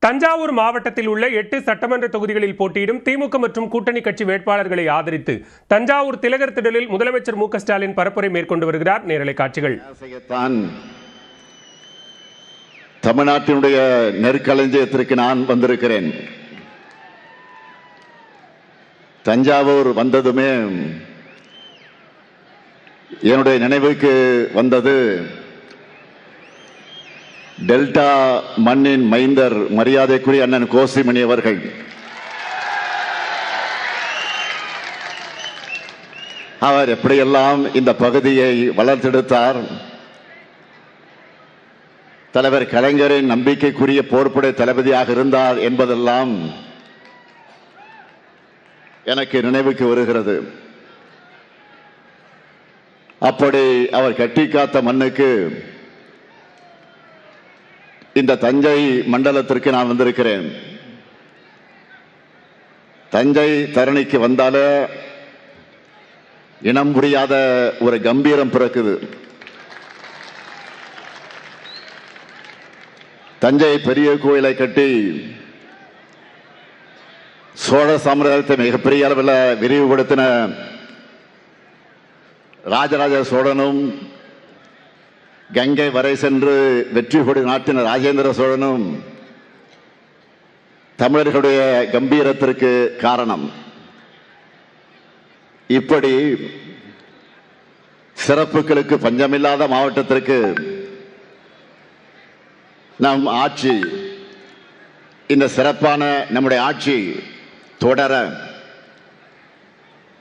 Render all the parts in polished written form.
தஞ்சாவூர் மாவட்டத்தில் உள்ள 8 சட்டமன்ற தொகுதிகளில் போட்டியிடும் திமுக மற்றும் கூட்டணி கட்சி வேட்பாளர்களை ஆதரித்து தஞ்சாவூர் திலகர் திடலில் முதலமைச்சர் மு க ஸ்டாலின் பரப்புரை மேற்கொண்டு வருகிறார். நேரலை காட்சிகள். தமிழ்நாட்டினுடைய நெற்களஞ்சியத்திற்கு நான் வந்திருக்கிறேன். தஞ்சாவூர் வந்ததுமே என்னுடைய நினைவுக்கு வந்தது டெல்டா மண்ணின் மைந்தர் மரியாதைக்குரிய அண்ணன் கோசிமணி அவர்கள். அவர் எப்படியெல்லாம் இந்த பகுதியை வளர்த்தெடுத்தார். தலைவர் கலைஞரின் நம்பிக்கைக்குரிய போர்ப்படை தளபதியாக இருந்தார் என்பதெல்லாம் எனக்கு நினைவுக்கு வருகிறது. அப்படி அவர் கட்டி காத்த மண்ணுக்கு, இந்த தஞ்சை மண்டலத்திற்கு நான் வந்திருக்கிறேன். தஞ்சை தரணிக்கு வந்தாலே இனம் புரியாத ஒரு கம்பீரம் பிறக்குது. தஞ்சை பெரிய கோயிலை கட்டி சோழ சாம்ராஜ்யத்தை மிகப்பெரிய அளவில் விரிவுபடுத்தின ராஜராஜ சோழனும், கங்கை வரை சென்று வெற்றி கொடி நாட்டின ராஜேந்திர சோழனும் தமிழர்களுடைய கம்பீரத்திற்கு காரணம். இப்படி சிறப்புகளுக்கு பஞ்சமில்லாத மாவட்டத்திற்கு நம் ஆட்சி, இந்த சிறப்பான நம்முடைய ஆட்சி தொடர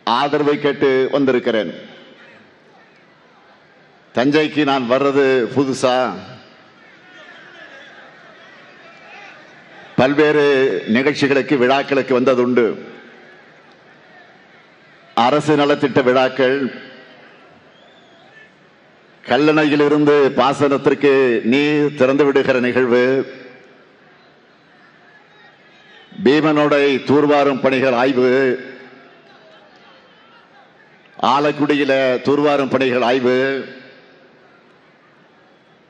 ஆதரவை கேட்டு வந்திருக்கிறேன். தஞ்சைக்கு நான் வர்றது புதுசா? பல்வேறு நிகழ்ச்சிகளுக்கு, விழாக்களுக்கு வந்ததுண்டு. அரசு நலத்திட்ட விழாக்கள், கல்லணையிலிருந்து பாசனத்திற்கு நீர் திறந்து விடுகிற நிகழ்வு, பீமனோடை தூர்வாரும் பணிகள் ஆய்வு, ஆலக்குடியில தூர்வாரும் பணிகள் ஆய்வு,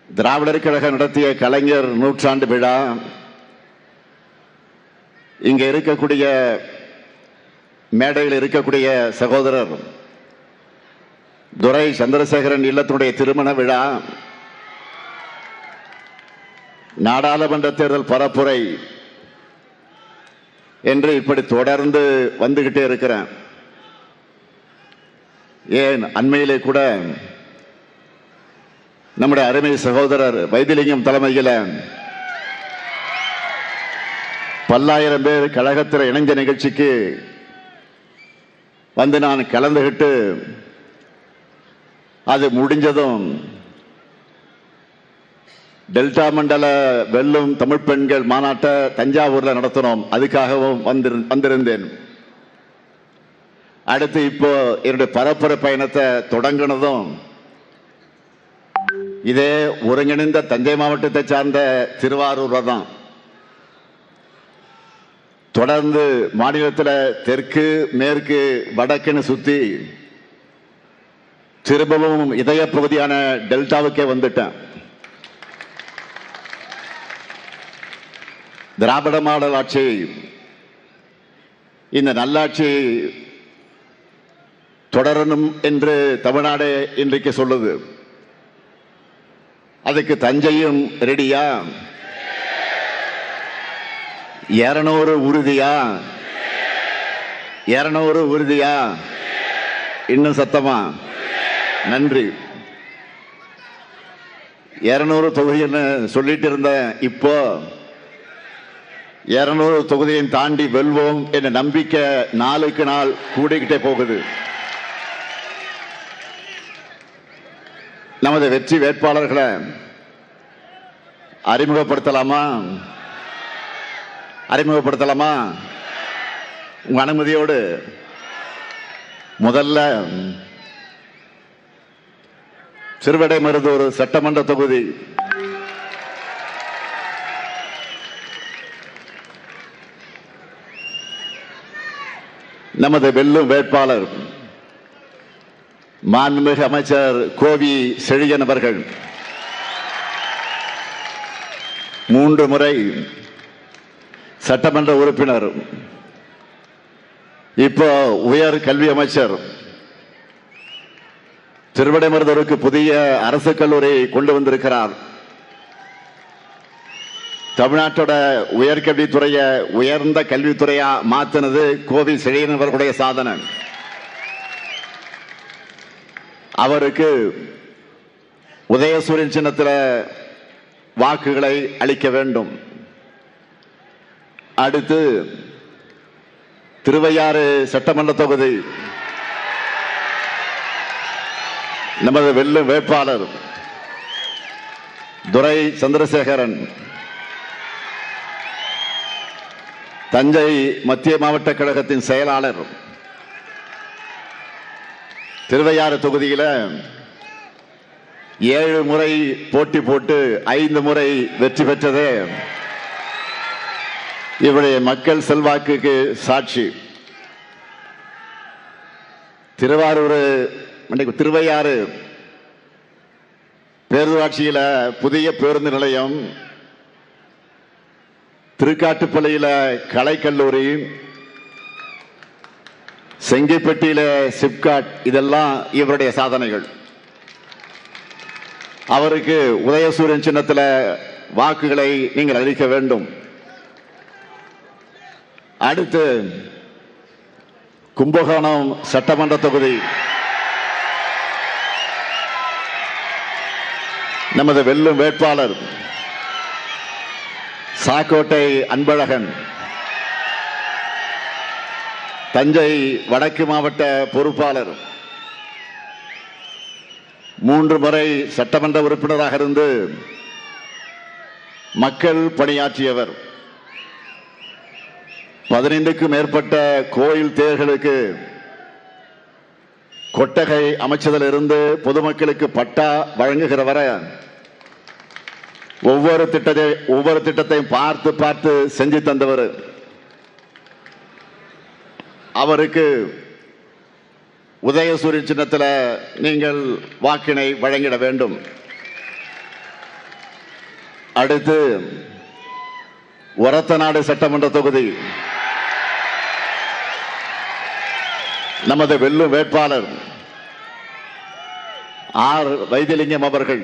திராவிடர் கழகம் நடத்திய கலைஞர் நூற்றாண்டு விழா, இங்க இருக்கக்கூடிய மேடையில் இருக்கக்கூடிய சகோதரர் துரை சந்திரசேகரன் இல்லத்தினுடைய திருமண விழா, நாடாளுமன்ற தேர்தல் பரப்புரை என்று இப்படி தொடர்ந்து வந்துகிட்டே இருக்கிறேன். ஏன் அண்மையிலே கூட நம்முடைய அருமை சகோதரர் வைத்திலிங்கம் தலைமையில் பல்லாயிரம் பேர் கழகத்தில் இணைஞ்ச நிகழ்ச்சிக்கு வந்து நான் கலந்துகிட்டு, அது முடிஞ்சதும் டெல்டா மண்டல வெல்லும் தமிழ் பெண்கள் மாநாட்டை தஞ்சாவூர்ல நடத்தினோம். அதுக்காகவும் வந்திருந்தேன். அடுத்து இப்போ என்னுடைய பரப்புரை பயணத்தை தொடங்கினதும் இதே ஒருங்கிணைந்த தஞ்சை மாவட்டத்தை சார்ந்த திருவாரூர் தான். தொடர்ந்து மாநிலத்தில் தெற்கு, மேற்கு, வடக்குன்னு சுத்தி திரும்பவும் இதய பகுதியான டெல்டாவுக்கே வந்துட்டேன். திராவிட மாடல் ஆட்சி, இந்த நல்லாட்சி தொடரணும் என்று தமிழ்நாடு இன்றைக்கு சொல்லுது. அதுக்கு தஞ்சையும் ரெடியா? 200 உறுதியா? 200 உறுதியா? இன்னும் சத்தமா? நன்றி. 200 தொகுதின்னு சொல்லிட்டு இருந்தேன். இப்போ 200 தொகுதியை தாண்டி வெல்வோம் என்ற நம்பிக்கை நாளுக்கு நாள் கூடிக்கிட்டே போகுது. நமது வெற்றி வேட்பாளர்களை அறிமுகப்படுத்தலாமா? உங்க அனுமதியோடு முதல்ல சிறுவடைமருதூர் சட்டமன்ற தொகுதி நமது வெல்லும் வேட்பாளர் மாண்புமிகு அமைச்சர் கோவி செழியன் அவர்கள் 3 முறை சட்டமன்ற உறுப்பினர், இப்போ உயர் கல்வி அமைச்சர், திருவிடைமருதூருக்கு புதிய அரசு கல்லூரி கொண்டு வந்திருக்கிறார். தமிழ்நாட்டோட உயர்கல்வித்துறைய உயர்ந்த கல்வித்துறையா மாத்தினது கோவி செழியன் அவர்களுடைய சாதனை. அவருக்கு உதயசூரியன் சின்னத்தில் வாக்குகளை அளிக்க வேண்டும். அடுத்து திருவையாறு சட்டமன்ற தொகுதி நமது வெல்லும் வேட்பாளர் துரை சந்திரசேகரன், தஞ்சை மத்திய மாவட்ட கழகத்தின் செயலாளர், திருவையாறு தொகுதியில் 7 முறை போட்டி போட்டு 5 முறை வெற்றி பெற்றதே இவருடைய மக்கள் செல்வாக்குக்கு சாட்சி. திருவையாறு பேரூராட்சியில் புதிய பேருந்து நிலையம், திருக்காட்டுப்பள்ளியில் கலைக்கல்லூரி, செங்கிப்பட்டியில சிப்காட், இதெல்லாம் இவருடைய சாதனைகள். அவருக்கு உதயசூரியன் சின்னத்தில் வாக்குகளை நீங்கள் அளிக்க வேண்டும். அடுத்து கும்பகோணம் சட்டமன்ற தொகுதி நமது வெல்லும் வேட்பாளர் சாக்கோட்டை அன்பழகன், தஞ்சை வடக்கு மாவட்ட பொறுப்பாளர், 3 முறை சட்டமன்ற உறுப்பினராக இருந்து மக்கள் பணியாற்றியவர். 15க்கும் மேற்பட்ட கோயில் தேர்களுக்கு கொட்டகை அமைச்சதிலிருந்து பொதுமக்களுக்கு பட்டா வழங்குகிறவரை ஒவ்வொரு திட்டத்தையும் பார்த்து பார்த்து செஞ்சு தந்தவர். அவருக்கு உதயசூரியன் சின்னத்தில் நீங்கள் வாக்கினை வழங்கிட வேண்டும். அடுத்து ஒரத்தநாடு சட்டமன்ற தொகுதி நமது வெல்லும் வேட்பாளர் ஆர் வைத்திலிங்கம் அவர்கள்,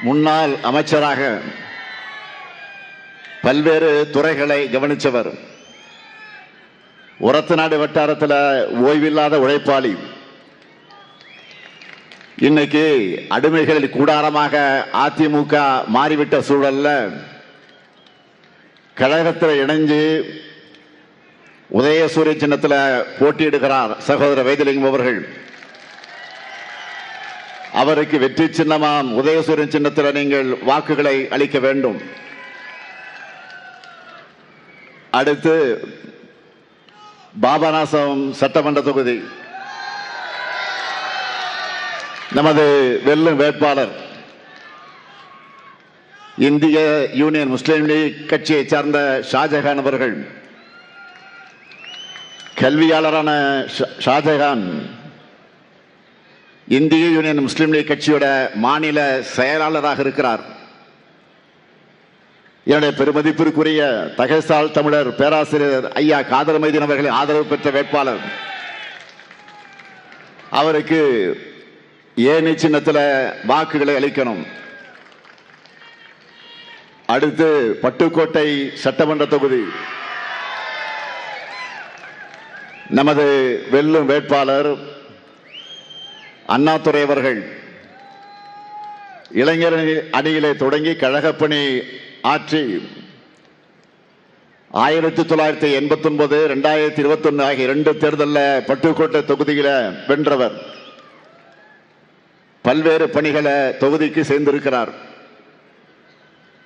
முன்னாள் அமைச்சராக பல்வேறு துறைகளை கவனித்தவர். ஒரத்தநாடு வட்டாரத்தில் ஓய்வில்லாத உழைப்பாளி. இன்னைக்கு அடிமைகளில் கூடாரமாக அதிமுக மாறிவிட்ட சூழல்ல கழகத்தில் இணைஞ்சு உதயசூரியன் சின்னத்தில் போட்டியிடுகிறார் சகோதரர் வைத்திலிங்கம் அவர்கள். அவருக்கு வெற்றி சின்னமாம் உதயசூரியன் சின்னத்தில் நீங்கள் வாக்குகளை அளிக்க வேண்டும். அடுத்து பாபநாசம் சட்டமன்ற தொகுதி நமது வெல்லும் வேட்பாளர் இந்திய யூனியன் முஸ்லீம் லீக் கட்சியை சார்ந்த ஷாஜகான் அவர்கள். கல்வியாளரான ஷாஜகான் இந்திய யூனியன் முஸ்லீம் லீக் கட்சியோட மாநில செயலாளராக இருக்கிறார். என்னுடைய பெருமதிப்பிற்குரிய தகைசால் தமிழர் பேராசிரியர் ஐயா காதர் மைதீன் அவர்களின் ஆதரவு பெற்ற வேட்பாளர். அவருக்கு ஏணி சின்னத்தில் வாக்குகளை அளிக்கணும். அடுத்து பட்டுக்கோட்டை சட்டமன்ற தொகுதி நமது வெல்லும் வேட்பாளர் அண்ணாதுரை அவர்கள். இளைஞர் அணியிலே தொடங்கி கழகப்பணி ஆற்றி 1989, 2021 ஆகிய 2 தேர்தலில் பட்டுக்கோட்டை தொகுதியில வென்றவர். பல்வேறு பணிகளை தொகுதிக்கு சேர்ந்திருக்கிறார்.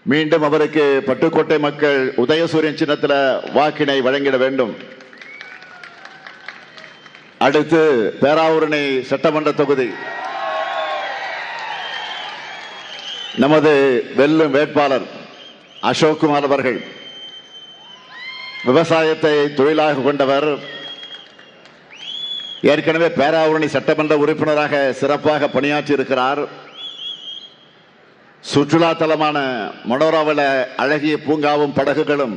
மீண்டும் அவருக்கு பட்டுக்கோட்டை மக்கள் உதயசூரியன் சின்னத்தில் வாக்கினை வழங்கிட வேண்டும். அடுத்து பேராவூரணி சட்டமன்ற தொகுதி நமது வெல்லும் வேட்பாளர் அசோக்குமார் அவர்கள். விவசாயத்தை தொழிலாக கொண்டவர். ஏற்கனவே பேராவூரணி சட்டமன்ற உறுப்பினராக சிறப்பாக பணியாற்றி இருக்கிறார். சுற்றுலா தலமான மனோராவில் அழகிய பூங்காவும் படகுகளும்,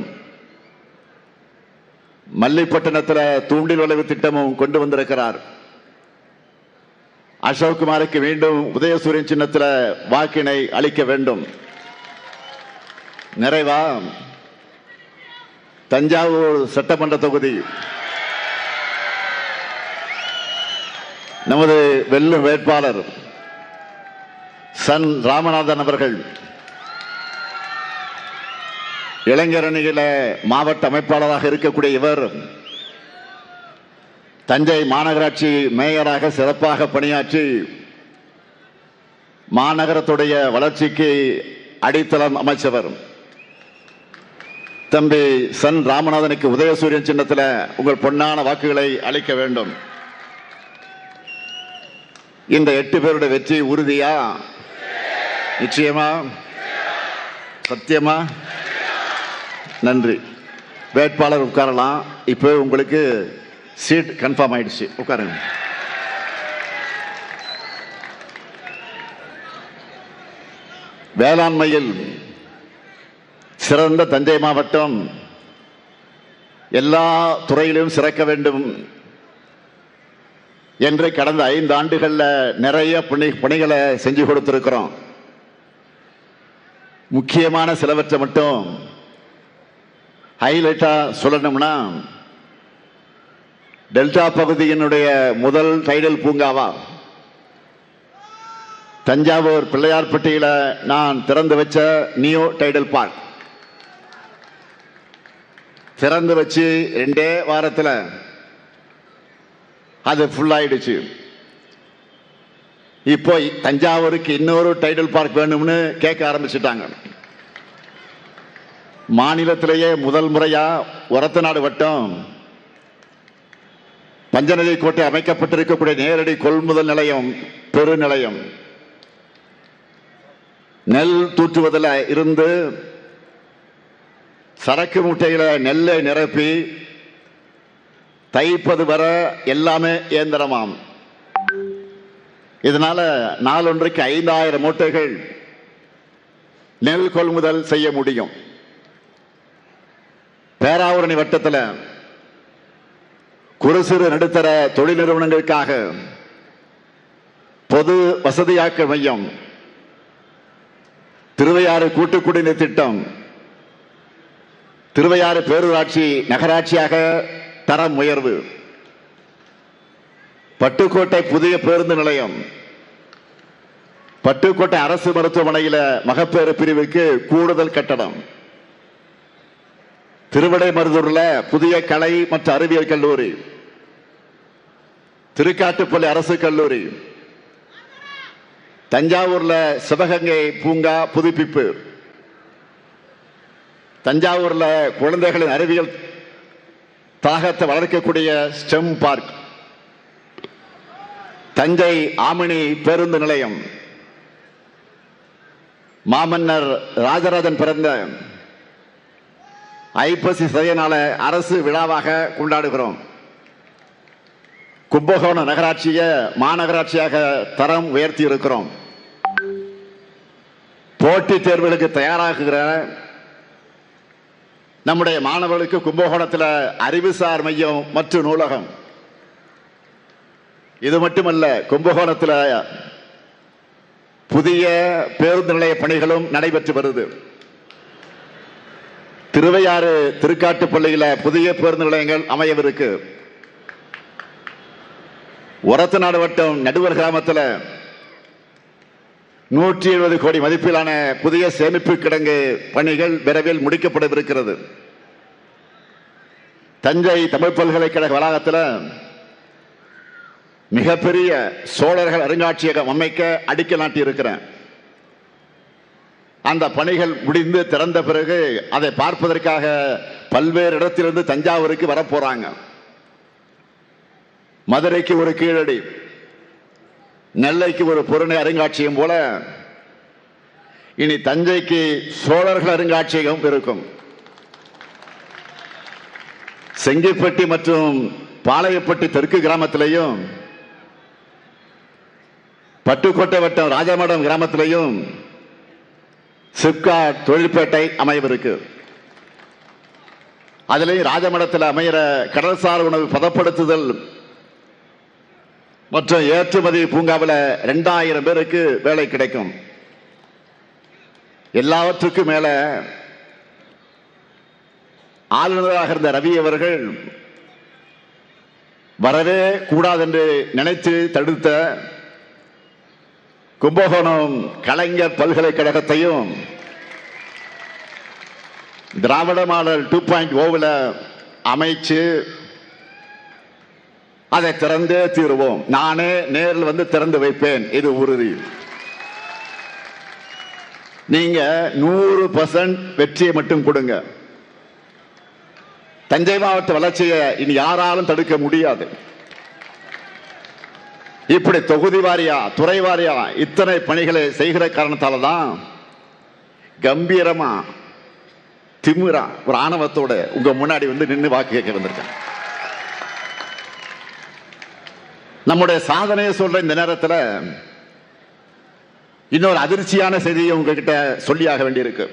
மல்லிப்பட்டினத்தில் தூண்டில் வளைவு திட்டமும் கொண்டு வந்திருக்கிறார். அசோக்குமாருக்கு மீண்டும் உதயசூரியன் சின்னத்தில் வாக்கினை அளிக்க வேண்டும். நிறைவா தஞ்சாவூர் சட்டமன்ற தொகுதி நமது வெல்லும் வேட்பாளர் சன் ராமநாதன் அவர்கள் இளைஞர் அணியில மாவட்ட அமைப்பாளராக இருக்கக்கூடிய இவர் தஞ்சை மாநகராட்சி மேயராக சிறப்பாக பணியாற்றி மாநகரத்துடைய வளர்ச்சிக்கு அடித்தளம் அமைச்சவர். தம்பி சன் ராமநாதனுக்கு உதயசூரியன் சின்னத்தில் உங்கள் பொன்னான வாக்குகளை அளிக்க வேண்டும். இந்த 8 பேருடைய வெற்றி உறுதியா? நிச்சயமா? சத்தியமா? நன்றி. வேட்பாளர் உட்காரலாம். இப்போ உங்களுக்கு சீட் கன்ஃபார்ம் ஆயிடுச்சு, உட்காருங்க. வேளாண்மையில் சிறந்த தஞ்சை மாவட்டம் எல்லா துறையிலும் சிறக்க வேண்டும் என்று கடந்த 5 ஆண்டுகள்ல நிறைய பணிகளை செஞ்சு கொடுத்திருக்கிறோம். முக்கியமான சிலவற்றை மட்டும் ஹைலைட்டா சொல்லணும்னா, டெல்டா பகுதியினுடைய முதல் டைடல் பூங்காவா தஞ்சாவூர் பிள்ளையார்பட்டியில நான் திறந்து வச்ச நியூ டைடல் பார்க் திறந்து வச்சு 2 வாரத்தில் அது ஃபுல் ஆயிடுச்சு. இப்போ தஞ்சாவூருக்கு இன்னொரு டைடல் பார்க் வேணும்னு கேட்க ஆரம்பிச்சுட்டாங்க. மாநிலத்திலேயே முதல் முறையா ஒரத்தநாடு வட்டம் பஞ்சநதி கோட்டை அமைக்கப்பட்டிருக்கக்கூடிய நேரடி கொள்முதல் நிலையம், பெருநிலையம், நெல் தூற்றுவதில் இருந்து சரக்கு மூட்டையில நெல்லை நிரப்பி தைப்பது வர எல்லாமே இயந்திரமாம். இதனால நாளொன்றைக்கு 5000 மூட்டைகள் நெல் கொள்முதல் செய்ய முடியும். பேராவூரணி வட்டத்தில் குறு சிறு நடுத்தர தொழில் நிறுவனங்களுக்காக பொது வசதியாக்க மையம், திருவையாறு கூட்டு குடிநீர் திட்டம், திருவையாறு பேரூராட்சி நகராட்சியாக தரம் உயர்வு, பட்டுக்கோட்டை புதிய பேருந்து நிலையம், பட்டுக்கோட்டை அரசு மருத்துவமனையில மகப்பேறு பிரிவுக்கு கூடுதல் கட்டடம், திருவிடைமருதூர்ல புதிய கலை மற்றும் அறிவியல் கல்லூரி, திருக்காட்டுப்பள்ளி அரசு கல்லூரி, தஞ்சாவூர்ல சிவகங்கை பூங்கா புதுப்பிப்பு, தஞ்சாவூர்ல குழந்தைகளின் அறிவியல் தாகத்தை வளர்க்கக்கூடிய ஸ்டெம் பார்க், தஞ்சை ஆமினி பேருந்து நிலையம், மாமன்னர் ராஜராஜன் பிறந்த ஐப்பசி சதய அரசு விழாவாக கொண்டாடுகிறோம். கும்பகோணம் நகராட்சியை மாநகராட்சியாக தரம் உயர்த்தி இருக்கிறோம். போட்டித் தேர்வுகளுக்கு தயாராகுகிற நம்முடைய மாணவர்களுக்கு கும்பகோணத்தில் அறிவுசார் மையம் மற்றும் நூலகம். இது மட்டுமல்ல, கும்பகோணத்தில் புதிய பேருந்து நிலைய பணிகளும் நடைபெற்று வருது. திருவையாறு திருக்காட்டுப்பள்ளியில புதிய பேருந்து நிலையங்கள் அமையவிருக்கு. ஒரத்தநாடு வட்டம் நடுவர் கிராமத்தில் 170 கோடி மதிப்பிலான புதிய சேமிப்பு கிடங்கு பணிகள் விரைவில் முடிக்கப்படவிருக்கிறது. தஞ்சை தமிழ் பல்கலைக்கழக வளாகத்தில் மிகப்பெரிய சோழர்கள் அருங்காட்சியகம் அமைக்க அடிக்கல் நாட்டியிருக்கிறேன். அந்த பணிகள் முடிந்து திறந்த பிறகு அதை பார்ப்பதற்காக பல்வேறு இடத்திலிருந்து தஞ்சாவூருக்கு வரப்போறாங்க. மதுரைக்கு ஒரு கீழடி, நெல்லைக்கு ஒரு புறநகை அருங்காட்சியகம் போல இனி தஞ்சைக்கு சோழர்கள் அருங்காட்சியகம் இருக்கும். செங்கிப்பட்டி மற்றும் பாளையப்பட்டி தெற்கு கிராமத்திலையும் பட்டுக்கோட்டை வட்டம் ராஜமடம் கிராமத்திலையும் சிப்காட் தொழிற்பேட்டை அமையவிருக்கு. அதிலேயும் ராஜமடத்தில் அமைகிற கடல்சார் உணவு பதப்படுத்துதல் மற்றும் ஏற்றுமதி பூங்காவில் 2000 பேருக்கு வேலை கிடைக்கும். எல்லாவற்றுக்கும் மேல ஆளுநராக இருந்த ரவி அவர்கள் வரவே கூடாது என்று நினைத்து தடுத்த கும்பகோணம் கலைஞர் பல்கலைக்கழகத்தையும் திராவிட மாடல் 2.0 அமைச்சு அதை திறந்தே தீருவோம். நானே நேரில் வந்து திறந்து வைப்பேன், இது உறுதி. நீங்க 100% வெற்றியை மட்டும் கொடுங்க. தஞ்சை மாவட்ட வளர்ச்சியை இனி யாராலும் தடுக்க முடியாது. இப்படி தொகுதி வாரியா துறை வாரியா இத்தனை பணிகளை செய்கிற காரணத்தால தான் கம்பீரமா திமிரா ஒரு ஆணவத்தோட உங்க முன்னாடி வந்து நின்று வாக்கு கேட்க வந்திருக்கேன். நம்முடைய சாதனையை சொல்ற இந்த நேரத்தில் இன்னொரு அதிர்ச்சியான செய்தியை உங்ககிட்ட சொல்லியாக வேண்டியிருக்கு.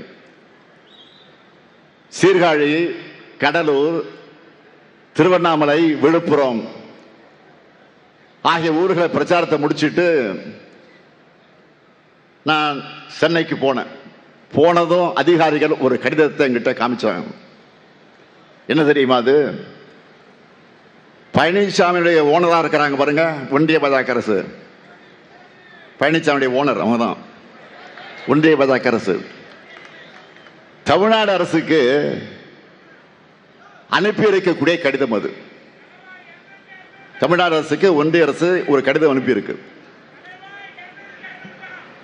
சீர்காழி, கடலூர், திருவண்ணாமலை, விழுப்புரம் ஆகிய ஊர்களை பிரச்சாரத்தை முடிச்சிட்டு நான் சென்னைக்கு போனதும் அதிகாரிகள் ஒரு கடிதத்தை என்கிட்ட காமிச்சாங்க. என்ன தெரியுமா அது? பழனிசாமியுடைய ஓனராக இருக்கிறாங்க பாருங்க, ஒன்றிய பாஜக அரசு. பழனிசாமியுடைய ஓனர் அவங்க தான், ஒன்றிய பாஜக அரசு. தமிழ்நாடு அரசுக்கு அனுப்பி இருக்கக்கூடிய கடிதம் அது. தமிழ்நாடு அரசுக்கு ஒன்றிய அரசு ஒரு கடிதம் அனுப்பியிருக்கு.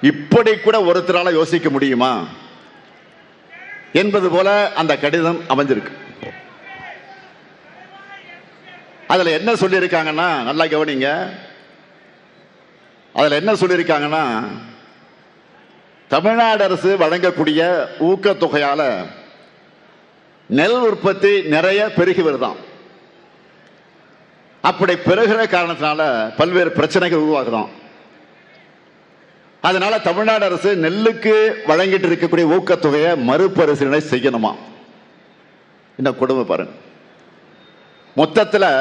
இப்படி கூட ஒருத்தரால யோசிக்க முடியுமா என்பது போல அந்த கடிதம் அமைஞ்சிருக்கு. அதுல என்ன சொல்லியிருக்காங்கன்னா, நல்லா கவனிங்க. அதுல என்ன சொல்லியிருக்காங்கன்னா, தமிழ்நாடு அரசு வழங்கக்கூடிய ஊக்கத்தொகையால நெல் உற்பத்தி நிறைய பெருகி வருதாம். அப்படி பெருகிற காரணத்தினால பல்வேறு பிரச்சனைகள் உருவாகுதாம். அதனால தமிழ்நாடு அரசு நெல்லுக்கு வழங்கிட்டு இருக்கக்கூடிய ஊக்கத்தொகையை மறுபரிசீலனை செய்யணுமா? இந்த கொடுமை பாருங்க. மொத்தத்தில்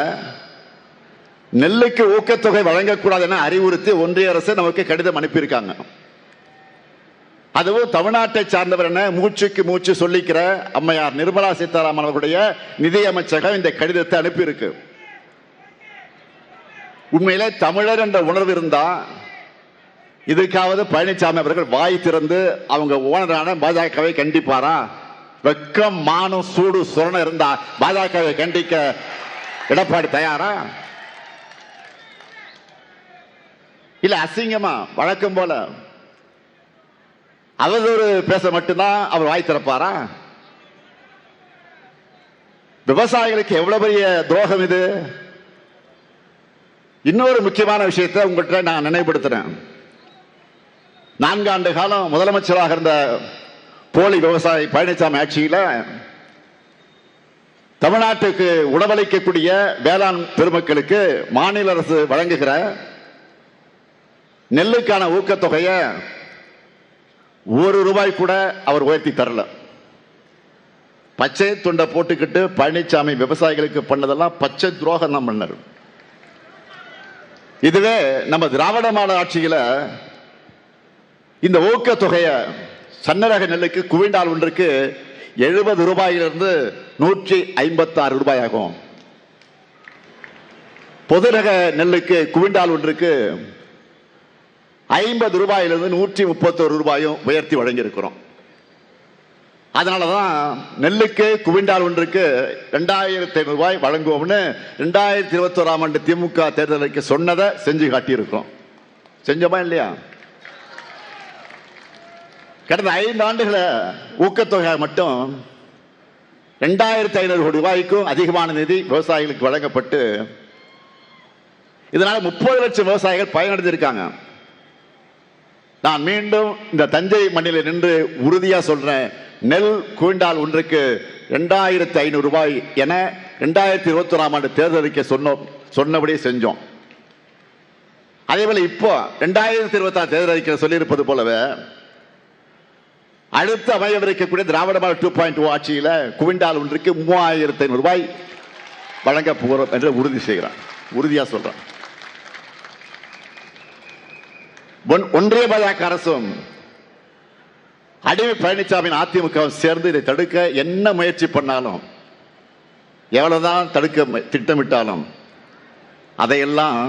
நெல்லுக்கு ஊக்கத்தொகை வழங்கக்கூடாது என அறிவுறுத்தி ஒன்றிய அரசு நமக்கு கடிதம் அனுப்பியிருக்காங்க. அதுவும் தமிழ்நாட்டை சார்ந்தவர் என மூச்சுக்கு மூச்சு சொல்லிக்கிற அம்மையார் நிர்மலா சீதாராமன் அவர்களுடைய நிதி அமைச்சகம் இந்த கடிதத்தை அனுப்பியிருக்கு. உண்மையிலே தமிழர் என்ற உணர்வு இருந்தா இதுக்காவது பழனிசாமி அவர்கள் வாய் திறந்து அவங்க ஓனரான பாஜகவை கண்டிப்பாரா? வெக்கம், மானம், சூடு, சுரணம் இருந்தா பாஜகவை கண்டிக்க எடப்பாடி தயாரா? இல்ல அசிங்கமா வழக்கம் போல அவதூறு பேச மட்டும்தான் அவர் வாய் திறப்பாரா? விவசாயிகளுக்கு எவ்வளவு பெரிய துரோகம் இது! இன்னொரு முக்கியமான விஷயத்தை உங்கள்கிட்ட நான் நினைவுபடுத்துறேன். 4 ஆண்டு காலம் முதலமைச்சராக இருந்த போலி விவசாயி பழனிசாமி ஆட்சியில் தமிழ்நாட்டுக்கு உணவளிக்கக்கூடிய வேளாண் பெருமக்களுக்கு மாநில அரசு வழங்குகிற நெல்லுக்கான ஊக்கத்தொகையை ₹1 கூட அவர் உயர்த்தி தரல. பச்சை துண்டை போட்டுக்கிட்டு பழனிசாமி விவசாயிகளுக்கு பண்ணதெல்லாம் பச்சை துரோகம் தான் பண்ணார். இதுவே நம்ம திராவிட மாடல் ஆட்சியில் இந்த ஊக்கத்தொகையை சன்னரக நெல்லுக்கு குவிண்டால் ஒன்றுக்கு ₹70 156 ஆகும். பொது ரக நெல்லுக்கு குவிண்டால் ஒன்றுக்கு ₹50 131 உயர்த்தி வழங்கியிருக்கிறோம். அதனாலதான் நெல்லுக்கு குவிண்டால் ஒன்றுக்கு ₹2500 வழங்குவோம்னு 2021 ஆண்டு திமுக தேர்தலுக்கு சொன்னதை செஞ்சு காட்டியிருக்கோம். செஞ்சோமா இல்லையா? கடந்த 5 ஆண்டுகள ஊக்கத்தொகை மட்டும் ₹2500 கோடி அதிகமான நிதி விவசாயிகளுக்கு வழங்கப்பட்டு இதனால 30 லட்சம் விவசாயிகள் பயனடைந்திருக்காங்க. நான் மீண்டும் இந்த தஞ்சை மண்ணில் நின்று உறுதியா சொல்றேன், நெல் குவிண்டால் ஒன்றுக்கு ₹2500 என 2021 ஆண்டு தேர்தலுக்கு சொன்னபடி செஞ்சோம். அதே போல இப்போ 2026 தேர்தலுக்கு சொல்லியிருப்பது போலவே அடுத்து அமையவிருக்கக்கூடிய திராவிட மாடல் 2.0 ஆட்சியில குவிண்டால் ஒன்றுக்கு 3500 ரூபாய் வழங்க போகிறோம் என்று உறுதி செய்கிறார். உறுதியா சொல்றான். ஒன்றிய பாஜக அரசும் அடிமை பழனிசாமியின் அதிமுக சேர்ந்து இதை தடுக்க என்ன முயற்சி பண்ணாலும், எவ்வளவுதான் தடுக்க திட்டமிட்டாலும் அதையெல்லாம்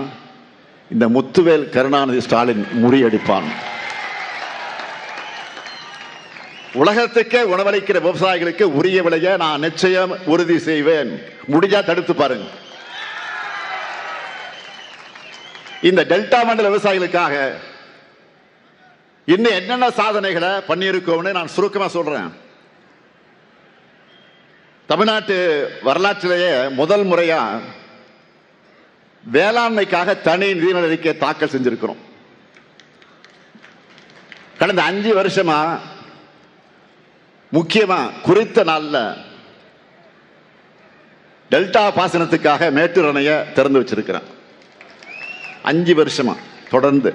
இந்த முத்துவேல் கருணாநிதி ஸ்டாலின் முறியடிப்பான். உலகத்துக்கே உணவளிக்கிற விவசாயிகளுக்கு உரிய விலையை நான் நிச்சயம் உறுதி செய்வேன். முடிஞ்சா தடுத்து பாருங்க. இந்த டெல்டா மண்டல விவசாயிகளுக்காக இன்னும் என்னென்ன சாதனைகளை பண்ணியிருக்கோம்னு நான் சுருக்கமா சொல்றேன். தமிழ்நாட்டு வரலாற்றிலேயே முதல் முறையா வேளாண்மைக்காக தனி நிதி அறிக்கை தாக்கல் செஞ்சிருக்கிறோம். கடந்த 5 வருஷமா முக்கியமா குறித்த நாள்ல டெல்டா பாசனத்துக்காக மேட்டூர் அணையை திறந்து வச்சிருக்கிறேன். 5 வருஷமா தொடர்ந்து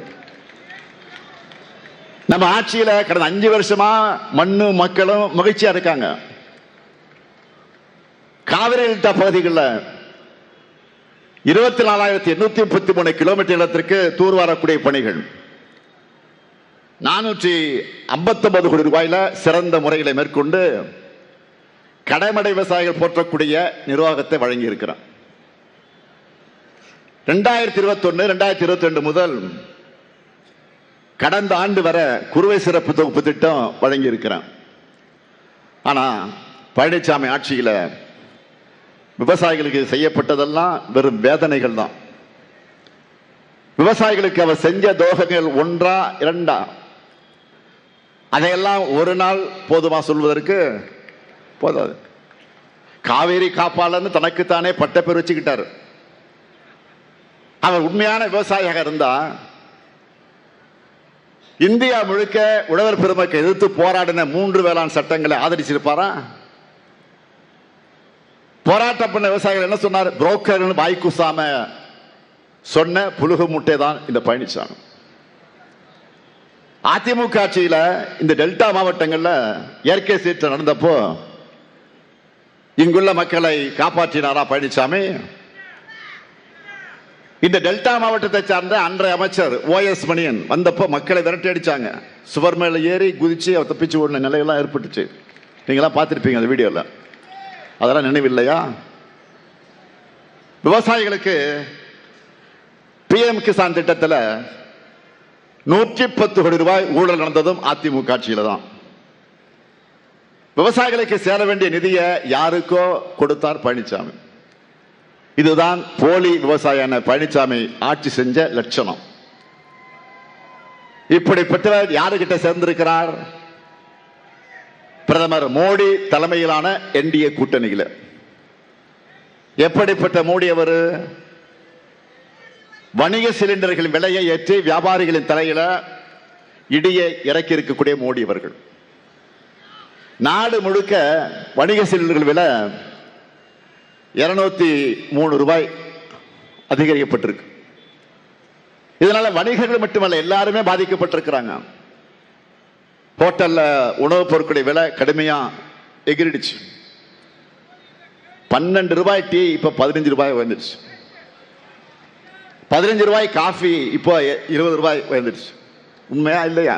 நம்ம ஆட்சியில கடந்த 5 வருஷமா மண்ணும் மக்களும் மகிழ்ச்சியா இருக்காங்க. காவிரி டெல்டா பகுதிகளில் 24,833 கிலோமீட்டர் நிலத்திற்கு தூர்வாரக்கூடிய பணிகள் 459 கோடி ரூபாயில சிறந்த முறைகளை மேற்கொண்டு கடைமடை விவசாயிகள் போற்றக்கூடிய நிர்வாகத்தை வழங்கி இருக்கிறார். 2021, 2022 முதல் கடந்த ஆண்டு வரை குறுவை சிறப்பு தொகுப்பு திட்டம் வழங்கி இருக்கிறார். ஆனா பழனிசாமி ஆட்சியில விவசாயிகளுக்கு செய்யப்பட்டதெல்லாம் வெறும் வேதனைகள் தான். விவசாயிகளுக்கு அவர் செஞ்ச துரோகங்கள் 1, 2 அதையெல்லாம் ஒரு நாள் போதுமா சொல்வதற்கு? போதாது. காவேரி காப்பாளன்னு தனக்குத்தானே பட்ட பேர் வச்சுக்கிட்டாரு. அவர் உண்மையான விவசாயியாக இருந்தா இந்தியா முழுக்க உழவர் பெருமக்களை எதிர்த்து போராடின 3 வேளாண் சட்டங்களை ஆதரிச்சிருப்பாரா? போராட்டம் பண்ண விவசாயிகள் என்ன சொன்னார்? புரோக்கர் வாய்க்குசாம சொன்ன புலுகு முட்டை தான் இந்த பழனிசாமி. அதிமுக ஆட்சியில இந்த டெல்டா மாவட்டங்கள்ல இயற்கை சீற்றம் நடந்தப்போ இங்குள்ள மக்களை காப்பாற்றினாரா பழனிசாமி? இந்த டெல்டா மாவட்டத்தை சார்ந்த அன்றைய அமைச்சர் OS மணியன் வந்தப்போ மக்களை விரட்டி அடிச்சாங்க. சுவர் மேல ஏறி குதிச்சு அவர் தப்பிச்சு ஓடின நிலையெல்லாம் ஏற்பட்டுச்சு. நீங்களாம் பார்த்திருப்பீங்க அந்த வீடியோல. அதெல்லாம் நினைவில்லையா? விவசாயிகளுக்கு PM கிசான் திட்டத்தில் 110 கோடி ரூபாய் ஊழல் நடந்ததும் அதிமுக ஆட்சியில தான். விவசாயிகளுக்கு சேர வேண்டிய நிதியை யாருக்கோ கொடுத்தார் பழனிசாமி. இதுதான் போலி விவசாயியான பழனிசாமி ஆட்சி செஞ்ச லட்சணம். இப்படிப்பட்டவர் யாருக்கிட்ட சேர்ந்திருக்கிறார்? பிரதமர் மோடி தலைமையிலான NDA கூட்டணியில். எப்படிப்பட்ட மோடி அவர்? வணிக சிலிண்டர்களின் விலையை ஏற்றி வியாபாரிகளின் தலையில இடியை இறக்கி இருக்கக்கூடிய மோடி அவர்கள். நாடு முழுக்க வணிக சிலிண்டர்கள் விலை 203 ரூபாய் அதிகரிக்கப்பட்டிருக்கு. இதனால வணிகர்கள் மட்டுமல்ல எல்லாருமே பாதிக்கப்பட்டிருக்கிறாங்க. ஹோட்டல்ல உணவுப் பொருட்களுடைய விலை கடுமையா எகிரிடுச்சு. 12 ரூபாய் டீ இப்ப 15 ரூபாய் வந்துடுச்சு. 15 ரூபாய் காஃபி இப்போ 20 ரூபாய் வந்துடுச்சு. உண்மையா இல்லையா?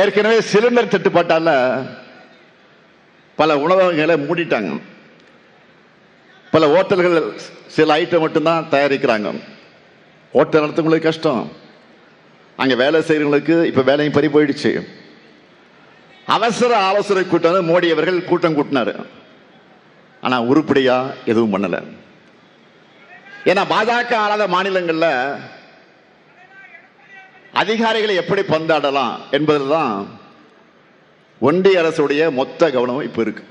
ஏற்கனவே சிலிண்டர் தட்டுப்பாட்டால பல உணவகங்களை மூடிட்டாங்க. பல ஹோட்டல்கள் சில ஐட்டம் மட்டும்தான் தயாரிக்கிறாங்க. ஹோட்டல் நடத்துவங்களுக்கு கஷ்டம். அங்க வேலை செய்யறவங்களுக்கு இப்ப வேலையும் பறி போயிடுச்சு. அவசர ஆலோசனை கூட்டம் மோடி அவர்கள் கூட்டம் கூட்டினாரு. ஆனா உருப்படியா எதுவும் பண்ணல. ஏன்னா பாஜக ஆளாத மாநிலங்கள்ல அதிகாரிகளை எப்படி பந்தாடலாம் என்பதுதான் ஒன்றிய அரசுடைய மொத்த கவனம் இப்ப இருக்கு.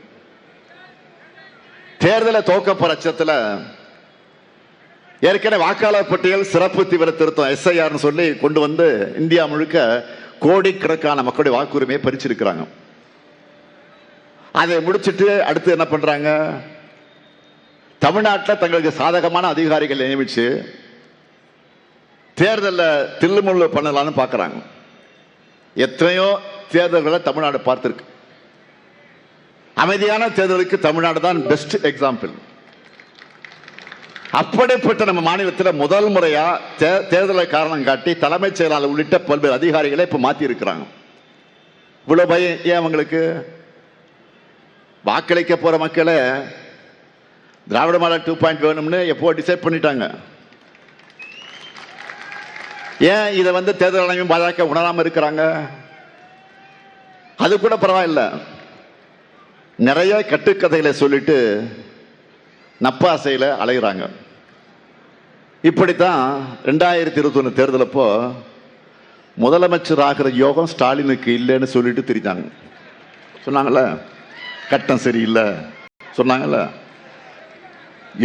தேர்தலை தோக்கப்படுற பட்சத்தில் ஏற்கனவே வாக்காளர் பட்டியல் சிறப்பு தீவிர திருத்தம் SIR சொல்லி கொண்டு வந்து இந்தியா முழுக்க கோடிக்கணக்கான மக்களுடைய வாக்குரிமையை பறிச்சிருக்கிறாங்க. அதை முடிச்சிட்டு அடுத்து என்ன பண்றாங்க? தமிழ்நாட்டில் தங்களுக்கு சாதகமான அதிகாரிகள் நியமிச்சு தேர்தலில் தில்லுமுள்ளு பண்ணலான்னு பார்க்குறாங்க. எத்தனையோ தேர்தல்களை தமிழ்நாடு பார்த்திருக்கு. அமைதியான தேர்தலுக்கு தமிழ்நாடு தான் பெஸ்ட் எக்ஸாம்பிள். அப்படிப்பட்ட நம்ம மாநிலத்தில் முதல் முறையா தேர்தலை காரணம் காட்டி தலைமைச் செயலாளர் உள்ளிட்ட பல்வேறு அதிகாரிகளை இப்ப மாத்தி இருக்கிறாங்க. இவ்வளவு பயம் ஏன் அவங்களுக்கு? வாக்களிக்க போற மக்களை திராவிட மாடல் 2.0 வேணும்னு எப்போ டிசைட் பண்ணிட்டாங்க. ஏன் இதை தேர்தல் ஆணையம் பாஜக உணராம இருக்கிறாங்க? அது கூட பரவாயில்ல. நிறைய கட்டுக்கதைகளை சொல்லிட்டு நப்பாசையில் அலைகிறாங்க. இப்படித்தான் 2021 தேர்தல் அப்போ முதலமைச்சர் ஆகிற யோகம் ஸ்டாலினுக்கு இல்லைன்னு சொல்லிட்டு திரித்தாங்க. சொன்னாங்கல்ல, கட்டம் சரியில்லை சொன்னாங்கல்ல.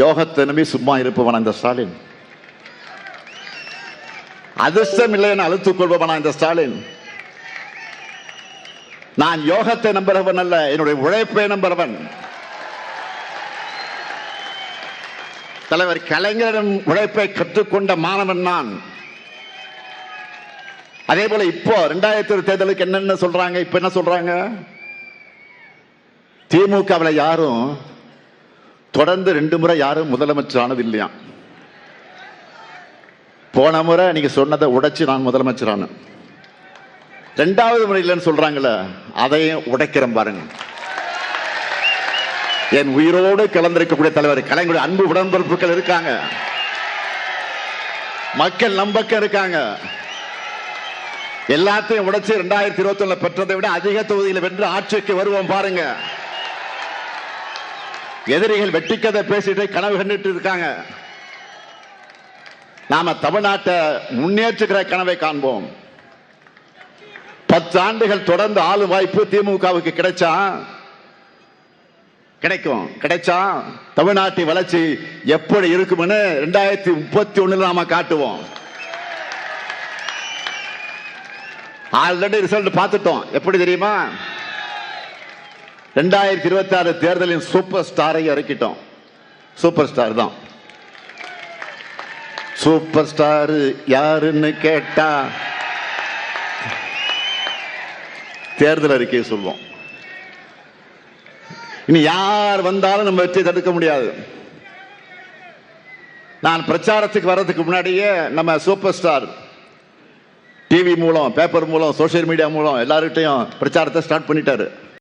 யோகத்தை நம்பி சும்மா இருப்பவனா இந்த ஸ்டாலின்? அதிர்ஷ்டம் இல்லைன்னு அழுத்துக் கொள்பவனா இந்த ஸ்டாலின்? நான் யோகத்தை நம்புறவன் அல்ல, என்னுடைய உழைப்பை நம்புறவன். தலைவர் கலைஞரின் உழைப்பை கற்றுக்கொண்ட மாணவன் நான். அதே போல இப்போ 2020 தேர்தலுக்கு என்னென்ன சொல்றாங்க? இப்ப என்ன சொல்றாங்க? திமுகவில் யாரும் தொடர்ந்து 2 முறை யாரும் முதலமைச்சர் ஆனது இல்லையா. போன முறை நீங்க சொன்னதை உடைச்சு நான் முதலமைச்சர் ஆனேன். 2வது முறை இல்லைன்னு சொல்றாங்கல்ல, அதையும் உடைக்கிறேன் பாருங்க. என் உயிரோடு கலந்திருக்கக்கூடிய தலைவர் கலைஞருடைய அன்பு உடன்பிறப்புகள் இருக்காங்க, மக்கள் நம்பக்கம் இருக்காங்க. எல்லாத்தையும் உடைச்சு 2021 பெற்றதை விட அதிக தொகுதியில் வென்று ஆட்சிக்கு வருவோம் பாருங்க. எதிரிகள் வெட்டிக்கதை பேசிட்டு கனவு கண்டுட்டு இருக்காங்க. நாம தமிழ்நாட்டை முன்னேற்றுகிற கனவை காண்போம். 10 ஆண்டுகள் தொடர்ந்து ஆளும் வாய்ப்பு திமுகவுக்கு கிடைச்சா தமிழ்நாட்டின் வளர்ச்சி எப்படி இருக்கும்னு 2031 நாம காட்டுவோம். ஆல்ரெடி ரிசல்ட் பார்த்துட்டோம். எப்படி தெரியுமா? 2026 தேர்தலின் சூப்பர் ஸ்டாரை இறக்கிட்டோம். சூப்பர் ஸ்டார் தான். சூப்பர் ஸ்டார் யாருன்னு கேட்டா தேர்தல் அறிக்கையை சொல்வோம். இனி யார் வந்தாலும் நம்ம வெற்றி தடுக்க முடியாது. நான் பிரச்சாரத்துக்கு வர்றதுக்கு முன்னாடியே நம்ம சூப்பர் ஸ்டார் டிவி மூலம், பேப்பர் மூலம், சோசியல் மீடியா மூலம் எல்லார்கிட்டையும் பிரச்சாரத்தை ஸ்டார்ட் பண்ணிட்டாரு.